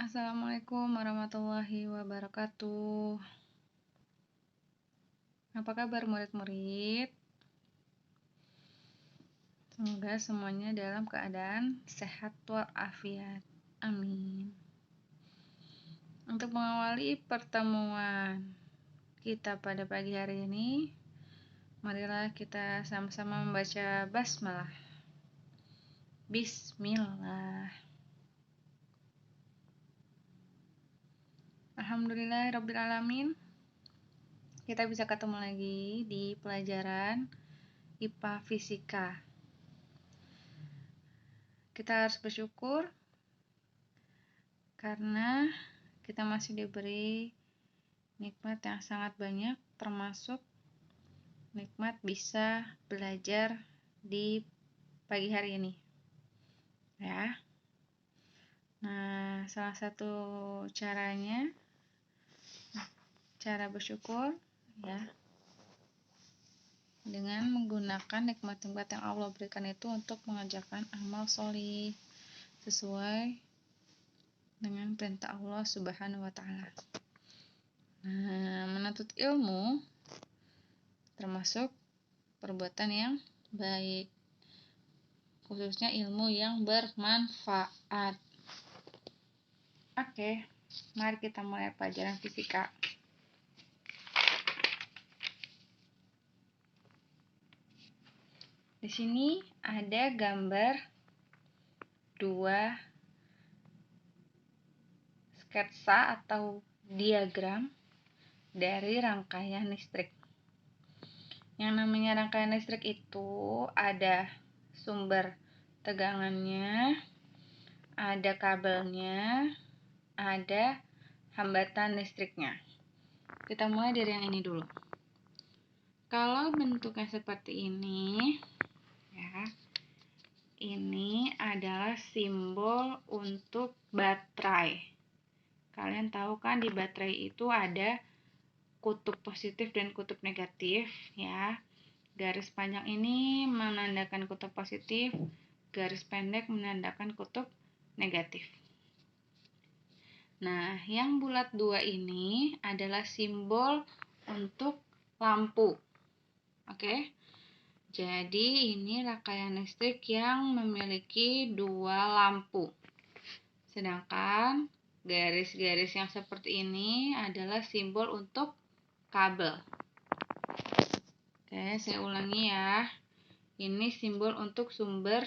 Assalamualaikum warahmatullahi wabarakatuh. Apa kabar murid-murid? Semoga semuanya dalam keadaan sehat walafiat. Amin. Untuk mengawali pertemuan kita pada pagi hari ini, marilah kita sama-sama membaca basmalah. Bismillah. Alhamdulillahirrabbilalamin. Kita bisa ketemu lagi di pelajaran IPA Fisika. Kita harus bersyukur karena kita masih diberi nikmat yang sangat banyak, termasuk nikmat bisa belajar di pagi hari ini. Ya. Nah, salah satu caranya, cara bersyukur ya, dengan menggunakan nikmat-nikmat yang Allah berikan itu untuk mengerjakan amal sholih sesuai dengan perintah Allah Subhanahu wa Ta'ala. Nah, menuntut ilmu termasuk perbuatan yang baik, khususnya ilmu yang bermanfaat. Oke, mari kita mulai pelajaran fisika. Di sini ada gambar dua sketsa atau diagram dari rangkaian listrik. Yang namanya rangkaian listrik itu ada sumber tegangannya, ada kabelnya, ada hambatan listriknya. Kita mulai dari yang ini dulu. Kalau bentuknya seperti ini, ya, ini adalah simbol untuk baterai. Kalian tahu kan di baterai itu ada kutub positif dan kutub negatif, ya. Garis panjang ini menandakan kutub positif, garis pendek menandakan kutub negatif. Nah, yang bulat dua ini adalah simbol untuk lampu. Oke. Jadi ini rangkaian listrik yang memiliki dua lampu. Sedangkan garis-garis yang seperti ini adalah simbol untuk kabel. Oke, saya ulangi ya. Ini simbol untuk sumber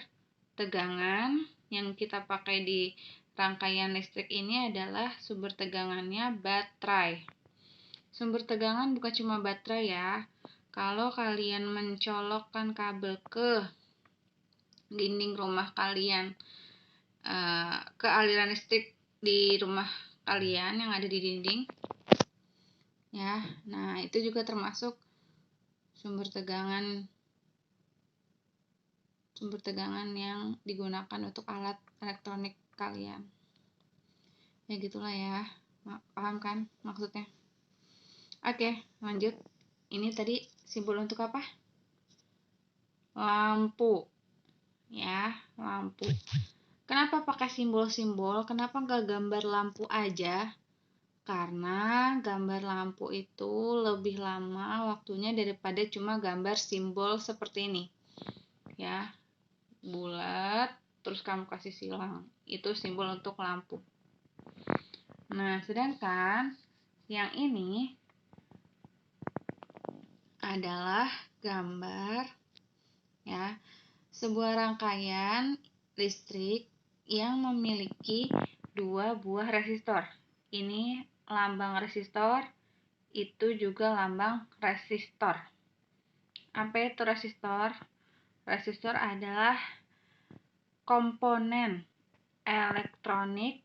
tegangan. Yang kita pakai di rangkaian listrik ini adalah sumber tegangannya baterai. Sumber tegangan bukan cuma baterai ya. Kalau kalian mencolokkan kabel ke dinding rumah kalian, ke aliran listrik di rumah kalian yang ada di dinding, ya, nah itu juga termasuk sumber tegangan yang digunakan untuk alat elektronik kalian. Ya gitulah ya, paham kan maksudnya? Oke, lanjut. Ini tadi simbol untuk apa? Lampu. Ya, lampu. Kenapa pakai simbol-simbol? Kenapa nggak gambar lampu aja? Karena gambar lampu itu lebih lama waktunya daripada cuma gambar simbol seperti ini. Ya, bulat, terus kamu kasih silang. Itu simbol untuk lampu. Nah, sedangkan yang ini adalah gambar ya, sebuah rangkaian listrik yang memiliki dua buah resistor. Ini lambang resistor, itu juga lambang resistor. Apa itu resistor? Resistor adalah komponen elektronik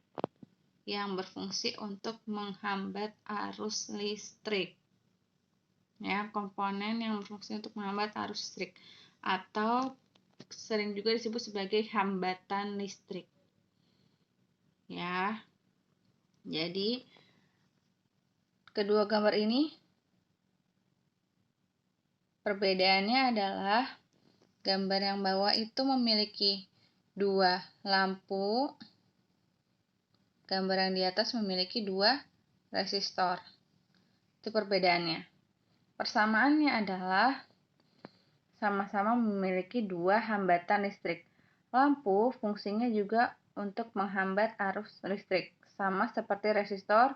yang berfungsi untuk menghambat arus listrik. Ya, komponen yang berfungsi untuk menghambat arus listrik atau sering juga disebut sebagai hambatan listrik. Ya. Jadi kedua gambar ini perbedaannya adalah gambar yang bawah itu memiliki dua lampu gambar yang di atas memiliki 2 resistor. Itu perbedaannya. Persamaannya adalah sama-sama memiliki 2 hambatan listrik. Lampu fungsinya juga untuk menghambat arus listrik, sama seperti resistor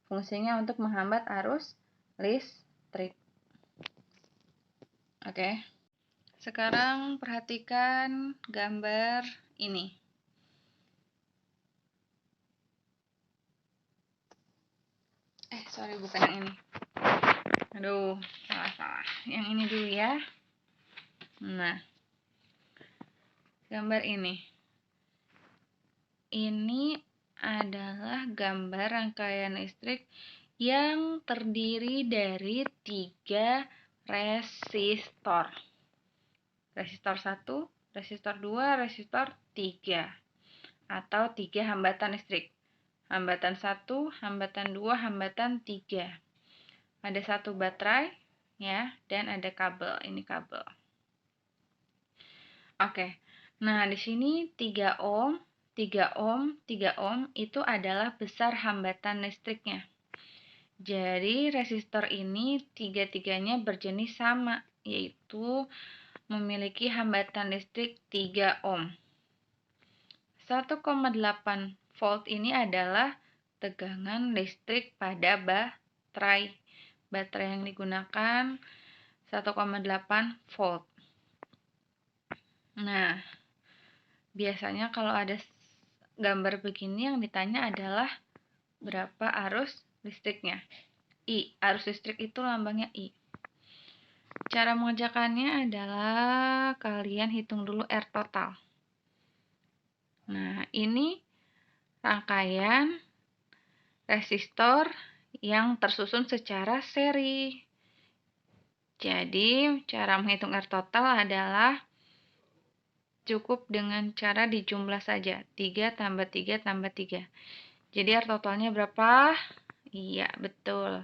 fungsinya untuk menghambat arus listrik. Oke. Sekarang perhatikan gambar ini. Sorry, bukan yang ini. Aduh, salah. Yang ini dulu ya. Nah, gambar ini. Ini adalah gambar rangkaian listrik yang terdiri dari 3 resistor. Resistor 1, resistor 2, resistor 3. Atau 3 hambatan listrik. Hambatan 1, hambatan 2, hambatan 3. Ada 1 baterai ya, dan ada kabel. Ini kabel. Oke. Nah, di sini 3 ohm, 3 ohm, 3 ohm itu adalah besar hambatan listriknya. Jadi, resistor ini tiga-tiganya berjenis sama, yaitu memiliki hambatan listrik 3 ohm. 1,8 volt ini adalah tegangan listrik pada baterai. Baterai yang digunakan 1,8 volt. Nah, biasanya kalau ada gambar begini yang ditanya adalah berapa arus listriknya. I, arus listrik itu lambangnya I. Cara mengerjakannya adalah kalian hitung dulu R total. Nah, ini rangkaian resistor yang tersusun secara seri. Jadi, cara menghitung R total adalah cukup dengan cara dijumlah saja. 3 tambah 3 tambah 3. Jadi, R totalnya berapa? Iya, betul.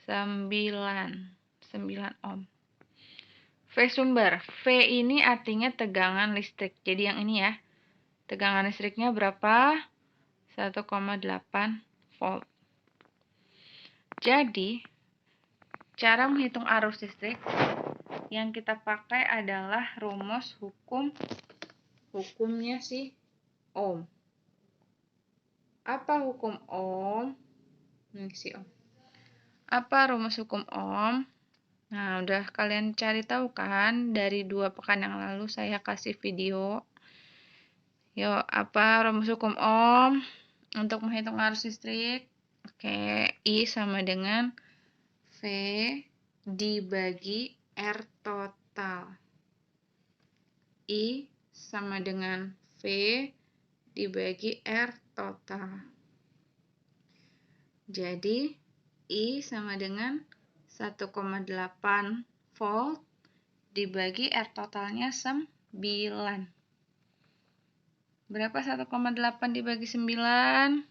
9 ohm. V sumber. V ini artinya tegangan listrik. Jadi, yang ini ya. Tegangan listriknya berapa? 1,8 volt. Jadi, cara menghitung arus listrik yang kita pakai adalah rumus hukumnya si Ohm. Apa hukum Ohm? Ini si Ohm. Apa rumus hukum Ohm? Nah, udah kalian cari tahu kan? Dari 2 pekan yang lalu saya kasih video. Yuk, apa rumus hukum Ohm untuk menghitung arus listrik? Oke, I sama dengan V dibagi R total. I sama dengan V dibagi R total. Jadi, I sama dengan 1,8 volt dibagi R totalnya 9. Berapa 1,8 dibagi 9?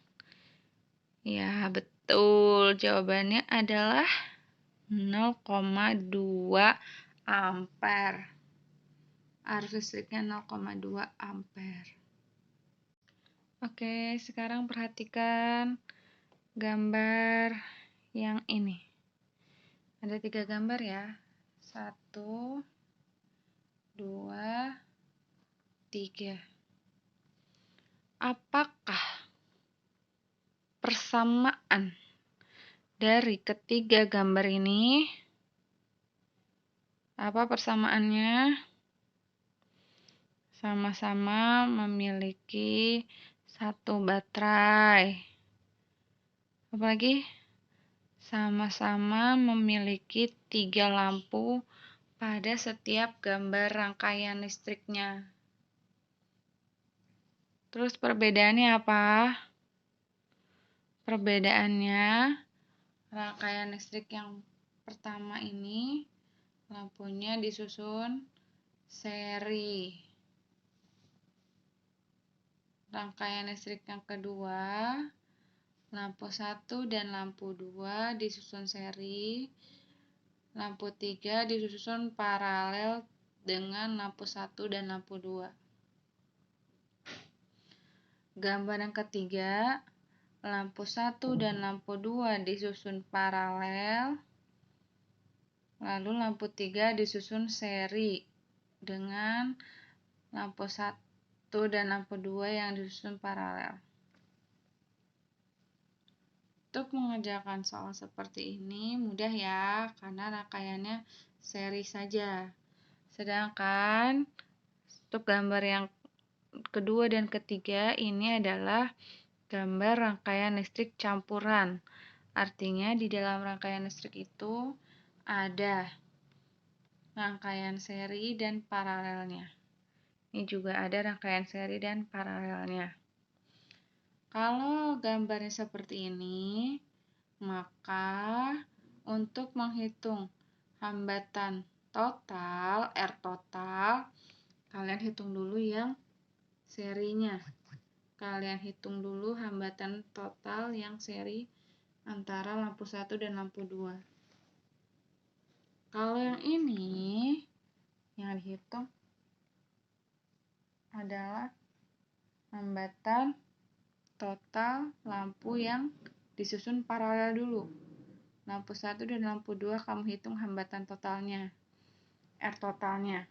Ya, betul. Jawabannya adalah 0,2 ampere. Arus listriknya 0,2 ampere. Oke, sekarang perhatikan gambar yang ini. Ada 3 gambar ya. 1, 2, 3. Apakah persamaan dari ketiga gambar ini? Apa persamaannya? Sama-sama memiliki 1 baterai. Apalagi? Sama-sama memiliki 3 lampu pada setiap gambar rangkaian listriknya. Terus perbedaannya apa? Perbedaannya, rangkaian listrik yang pertama ini lampunya disusun seri. Rangkaian listrik yang kedua, lampu 1 dan lampu 2 disusun seri. Lampu 3 disusun paralel dengan lampu 1 dan lampu 2. Gambar yang ketiga, lampu 1 dan lampu 2 disusun paralel, lalu lampu 3 disusun seri dengan lampu 1 dan lampu 2 yang disusun paralel. Untuk mengerjakan soal seperti ini mudah ya, karena rangkaiannya seri saja. Sedangkan untuk gambar yang kedua dan ketiga ini adalah gambar rangkaian listrik campuran. Artinya di dalam rangkaian listrik itu ada rangkaian seri dan paralelnya. Ini juga ada rangkaian seri dan paralelnya. Kalau gambarnya seperti ini, maka untuk menghitung hambatan total, R total, kalian hitung dulu yang serinya. Kalian hitung dulu hambatan total yang seri antara lampu 1 dan lampu 2. Kalau yang ini, yang dihitung adalah hambatan total lampu yang disusun paralel dulu. Lampu 1 dan lampu 2 kamu hitung hambatan totalnya, R totalnya.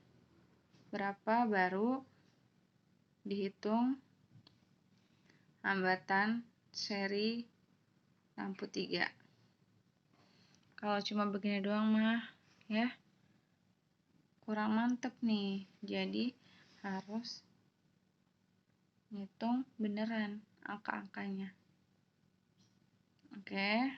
Berapa baru dihitung hambatan seri lampu 3. Kalau cuma begini doang mah ya kurang mantep nih. Jadi harus ngitung beneran angka-angkanya. Oke.